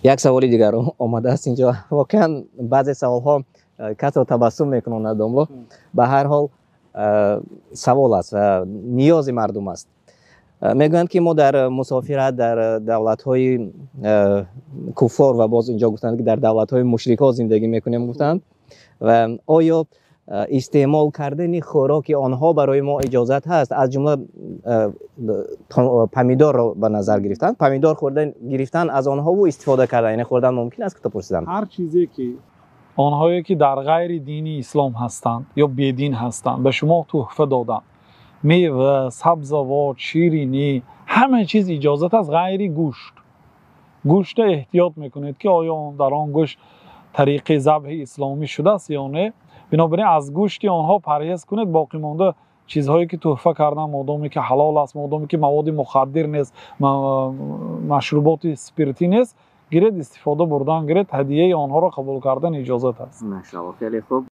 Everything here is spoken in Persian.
یک سوالی دیگر آمده است اینجا. واقعا بعضی سوال‌ها کس رو تبسم میکنند امروز. به هر حال سوال است و نیاز مردم است. میگویند که ما در مسافرت در دولت‌های کفار و باز اینجا گفتند که در دولت‌های مشرک‌ها زندگی میکنیم گفتند و آیا استعمال کردن خوراک آنها برای ما اجازت هست؟ از جمله پمیدار را به نظر گرفتن، پمیدار خوردن گرفتن از آنها و استفاده کردن، یعنی خوردن ممکن است که پرسیدم. هر چیزی که آنهایی که در غیر دینی اسلام هستند یا بیدین هستند به شما تحفه دادند، میوه، سبزوات، شیرینی، همه چیز اجازت از غیر گوشت. گوشت احتیاط میکنید که آیا در آن گوشت طریق ذبح اسلامی شده است یا نه. بنابراین از گوشت آنها پرهیز کنید. باقی مانده چیزهایی که تحفه کردن مادامی که حلال است، مادامی که مواد مخدر نیست، مشروبات اسپریتی نیست، گرید استفاده بردن، گرید هدیه آنها را قبول کردن اجازت است. ماشاءالله خیلی خوب.